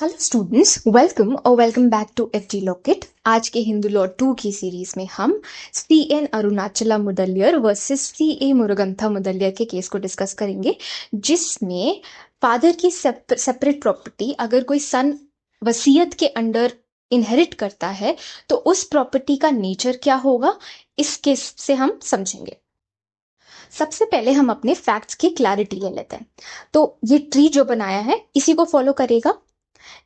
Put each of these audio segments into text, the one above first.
Hello students, welcome back to FG लॉकेट। आज के हिंदू लॉ 2 की सीरीज में हम CN Arunachala Mudaliar versus CA Muruganatha Mudaliar के केस को डिस्कस करेंगे, जिसमें फादर की सेपरेट प्रॉपर्टी अगर कोई सन वसीयत के अंडर इनहेरिट करता है तो उस प्रॉपर्टी का नेचर क्या होगा, इस केस से हम समझेंगे। सबसे पहले हम अपने फैक्ट्स की क्लैरिटी ले लेते हैं। तो ये ट्री जो बनाया है इसी को फॉलो करेगा।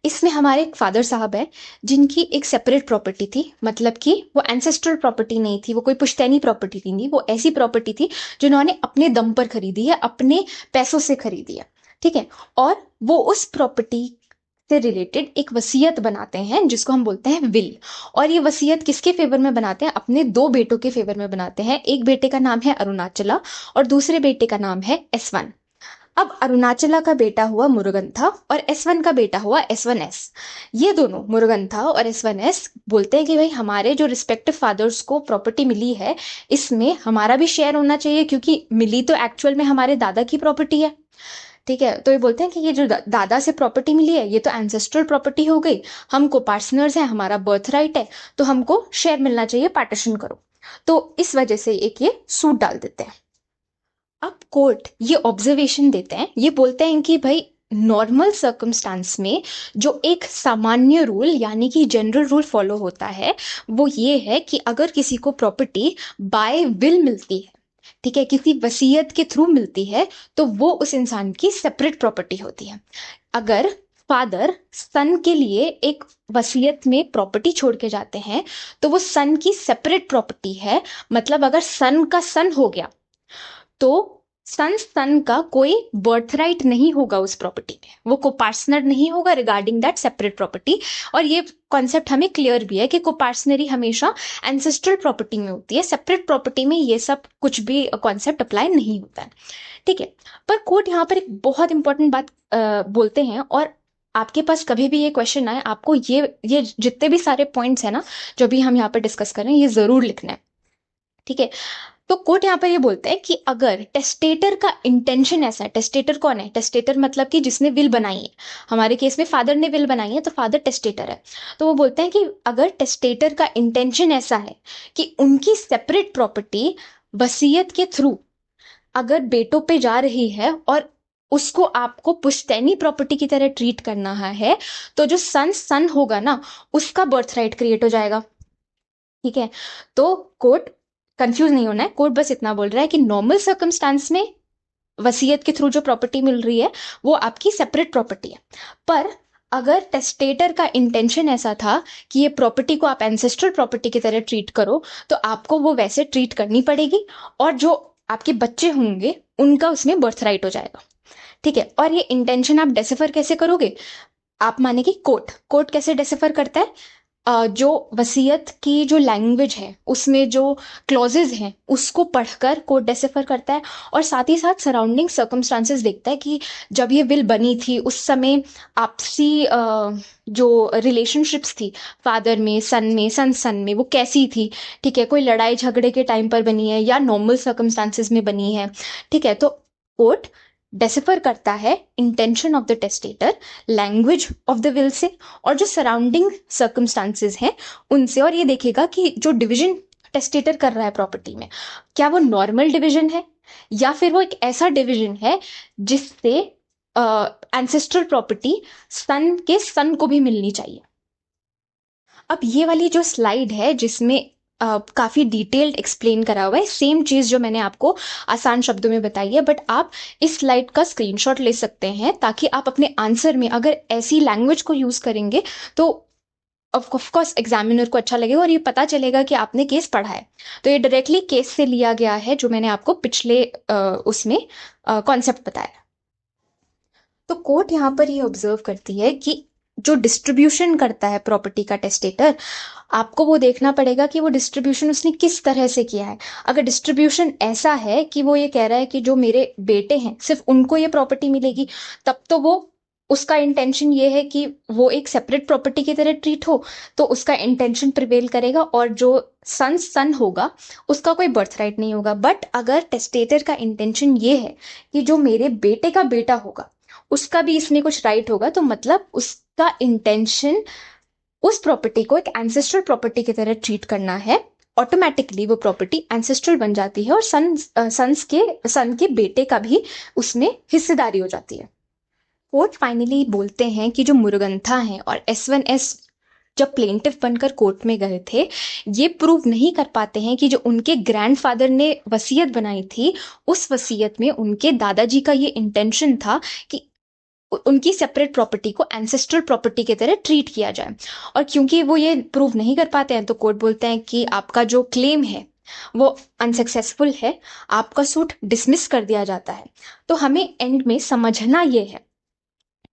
इसमें हमारे एक फादर साहब है जिनकी एक सेपरेट प्रॉपर्टी थी, मतलब कि वो एंसेस्ट्रल प्रॉपर्टी नहीं थी, वो कोई पुश्तैनी प्रॉपर्टी नहीं, वो ऐसी प्रॉपर्टी थी जिन्होंने अपने दम पर खरीदी है, अपने पैसों से खरीदी है। ठीक है। और वो उस प्रॉपर्टी से रिलेटेड एक वसीयत बनाते हैं जिसको हम बोलते हैं विल। और ये वसीयत किसके फेवर में बनाते हैं? अपने दो बेटों के फेवर में बनाते हैं। एक बेटे का नाम है अरुणाचला और दूसरे बेटे का नाम है S1। अब अरुणाचला का बेटा हुआ मुरुगंथा और S1 का बेटा हुआ S1S। ये दोनों मुरुगंथा और S1S बोलते हैं कि भाई हमारे जो रिस्पेक्टिव फादर्स को प्रॉपर्टी मिली है इसमें हमारा भी शेयर होना चाहिए, क्योंकि मिली तो एक्चुअल में हमारे दादा की प्रॉपर्टी है। ठीक है। तो ये बोलते हैं कि ये जो दादा से प्रॉपर्टी मिली है ये तो एंसेस्ट्रल प्रॉपर्टी हो गई, हमको पार्टनर्स हैं, हमारा बर्थ राइट है, तो हमको शेयर मिलना चाहिए, पार्टीशन करो। तो इस वजह से एक ये सूट डाल देते हैं। अब कोर्ट ये ऑब्जर्वेशन देते हैं, ये बोलते हैं कि भाई नॉर्मल सर्कमस्टांस में जो एक सामान्य रूल यानी कि जनरल रूल फॉलो होता है वो ये है कि अगर किसी को प्रॉपर्टी बाय विल मिलती है, ठीक है, किसी वसीयत के थ्रू मिलती है, तो वो उस इंसान की सेपरेट प्रॉपर्टी होती है। अगर फादर सन के लिए एक वसीयत में प्रॉपर्टी छोड़ के जाते हैं तो वो सन की सेपरेट प्रॉपर्टी है। मतलब अगर सन का सन हो गया तो सन का कोई बर्थ राइट नहीं होगा उस प्रॉपर्टी में, वो कोपार्टनर नहीं होगा रिगार्डिंग दैट सेपरेट प्रॉपर्टी। और ये कॉन्सेप्ट हमें क्लियर भी है कि कोपार्टनरी हमेशा एंसेस्ट्रल प्रॉपर्टी में होती है, सेपरेट प्रॉपर्टी में ये सब कुछ भी कॉन्सेप्ट अप्लाई नहीं होता है। ठीक है। पर कोर्ट यहाँ पर एक बहुत इंपॉर्टेंट बात बोलते हैं, और आपके पास कभी भी ये क्वेश्चन आए आपको ये जितने भी सारे पॉइंट्स है ना जो भी हम यहाँ पर डिस्कस कर रहे हैं ये जरूर लिखना है। ठीक है। तो कोर्ट यहाँ पर ये बोलते हैं कि अगर टेस्टेटर का इंटेंशन ऐसा है, टेस्टेटर कौन है? टेस्टेटर मतलब कि जिसने विल बनाई है। हमारे केस में फादर ने विल बनाई है तो फादर टेस्टेटर है। तो वो बोलते हैं कि अगर टेस्टेटर का इंटेंशन ऐसा है कि उनकी सेपरेट प्रॉपर्टी वसीयत के थ्रू अगर बेटों पे जा रही है और उसको आपको पुश्तैनी प्रॉपर्टी की तरह ट्रीट करना है, तो जो सन होगा ना उसका बर्थ राइट क्रिएट हो जाएगा। ठीक है। तो कोर्ट कंफ्यूज नहीं होना है, कोर्ट बस इतना बोल रहा है कि नॉर्मल सर्कमस्टांस में वसीयत के थ्रू जो प्रॉपर्टी मिल रही है वो आपकी सेपरेट प्रॉपर्टी है। पर अगर टेस्टेटर का इंटेंशन ऐसा था कि ये प्रॉपर्टी को आप एंसेस्ट्रल प्रॉपर्टी की तरह ट्रीट करो तो आपको वो वैसे ट्रीट करनी पड़ेगी, और जो आपके बच्चे होंगे उनका उसमें बर्थ राइट हो जाएगा। ठीक है। और ये इंटेंशन आप डेसिफर कैसे करोगे? आप माने कि कोर्ट कैसे डेसिफर करता है? जो वसीयत की जो लैंग्वेज है उसमें जो क्लॉजेज हैं उसको पढ़कर कोर्ट डेसिफर करता है, और साथ ही साथ सराउंडिंग सर्कमस्टांसेस देखता है कि जब ये विल बनी थी उस समय आपसी जो रिलेशनशिप्स थी फादर में सन में वो कैसी थी। ठीक है। कोई लड़ाई झगड़े के टाइम पर बनी है या नॉर्मल सर्कमस्टांसेस में बनी है। ठीक है। तो कोर्ट डेसिफर करता है intention of the testator, language of the will say, और जो सराउंडिंग सर्कमस्टांसेस हैं उनसे, और ये देखेगा कि जो डिवीजन टेस्टेटर कर रहा है प्रॉपर्टी में क्या वो नॉर्मल डिवीजन है या फिर वो एक ऐसा डिवीजन है जिससे एंसेस्ट्रल प्रॉपर्टी सन को भी मिलनी चाहिए। अब ये वाली जो स्लाइड है जिसमें काफी डिटेल्ड एक्सप्लेन करा हुआ है, सेम चीज जो मैंने आपको आसान शब्दों में बताई है, बट आप इस स्लाइड का स्क्रीनशॉट ले सकते हैं ताकि आप अपने आंसर में अगर ऐसी लैंग्वेज को यूज करेंगे तो ऑफ कोर्स एग्जामिनर को अच्छा लगेगा और ये पता चलेगा कि आपने केस पढ़ा है। तो ये डायरेक्टली केस से लिया गया है जो मैंने आपको पिछले उसमें कॉन्सेप्ट बताया। तो कोर्ट यहाँ पर ये ऑब्जर्व करती है कि जो डिस्ट्रीब्यूशन करता है प्रॉपर्टी का टेस्टेटर, आपको वो देखना पड़ेगा कि वो डिस्ट्रीब्यूशन उसने किस तरह से किया है। अगर डिस्ट्रीब्यूशन ऐसा है कि वो ये कह रहा है कि जो मेरे बेटे हैं सिर्फ उनको ये प्रॉपर्टी मिलेगी, तब तो वो उसका इंटेंशन ये है कि वो एक सेपरेट प्रॉपर्टी की तरह ट्रीट हो, तो उसका इंटेंशन प्रिवेल करेगा, और जो सन होगा उसका कोई बर्थ राइट नहीं होगा। बट अगर टेस्टेटर का इंटेंशन ये है कि जो मेरे बेटे का बेटा होगा उसका भी इसमें कुछ राइट होगा, तो मतलब उस का इंटेंशन उस प्रॉपर्टी को एक एंसेस्ट्रल प्रॉपर्टी की तरह ट्रीट करना है, ऑटोमेटिकली वो प्रॉपर्टी एंसेस्ट्रल बन जाती है और सन के बेटे का भी उसमें हिस्सेदारी हो जाती है। कोर्ट फाइनली बोलते हैं कि जो मुरुगंथा हैं और S1S जब प्लेंटिफ बनकर कोर्ट में गए थे, ये प्रूव नहीं कर पाते हैं कि जो उनके ग्रैंडफादर ने वसीयत बनाई थी, उस वसीयत में उनके दादाजी का ये इंटेंशन था कि उनकी सेपरेट प्रॉपर्टी को एंसेस्ट्रल प्रॉपर्टी की तरह ट्रीट किया जाए। और क्योंकि वो ये प्रूव नहीं कर पाते हैं, तो कोर्ट बोलते हैं कि आपका जो क्लेम है वो अनसक्सेसफुल है, आपका सूट डिसमिस कर दिया जाता है। तो हमें एंड में समझना ये है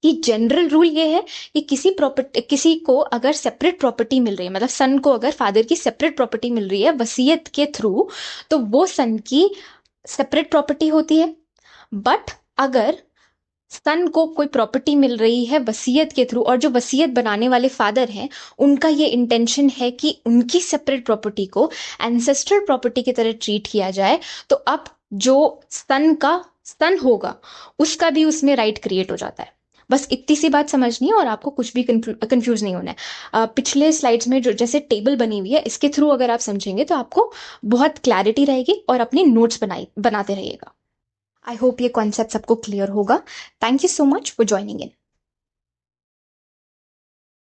कि जनरल रूल ये है कि किसी को अगर सेपरेट प्रॉपर्टी मिल रही है, मतलब सन को अगर फादर की सेपरेट प्रॉपर्टी मिल रही है वसीयत के थ्रू, तो वो सन की सेपरेट प्रॉपर्टी होती है। बट अगर सन को कोई प्रॉपर्टी मिल रही है वसीयत के थ्रू, और जो वसीयत बनाने वाले फादर हैं उनका ये इंटेंशन है कि उनकी सेपरेट प्रॉपर्टी को एंसेस्ट्रल प्रॉपर्टी की तरह ट्रीट किया जाए, तो अब जो सन होगा उसका भी उसमें राइट क्रिएट हो जाता है। बस इतनी सी बात समझनी है और आपको कुछ भी कंफ्यूज नहीं होना है। पिछले स्लाइड्स में जो जैसे टेबल बनी हुई है, इसके थ्रू अगर आप समझेंगे तो आपको बहुत क्लैरिटी रहेगी और अपनी नोट्स बनाते रहिएगा। आई होप ये कॉन्सेप्ट सबको क्लियर होगा। Thank you so much for joining in.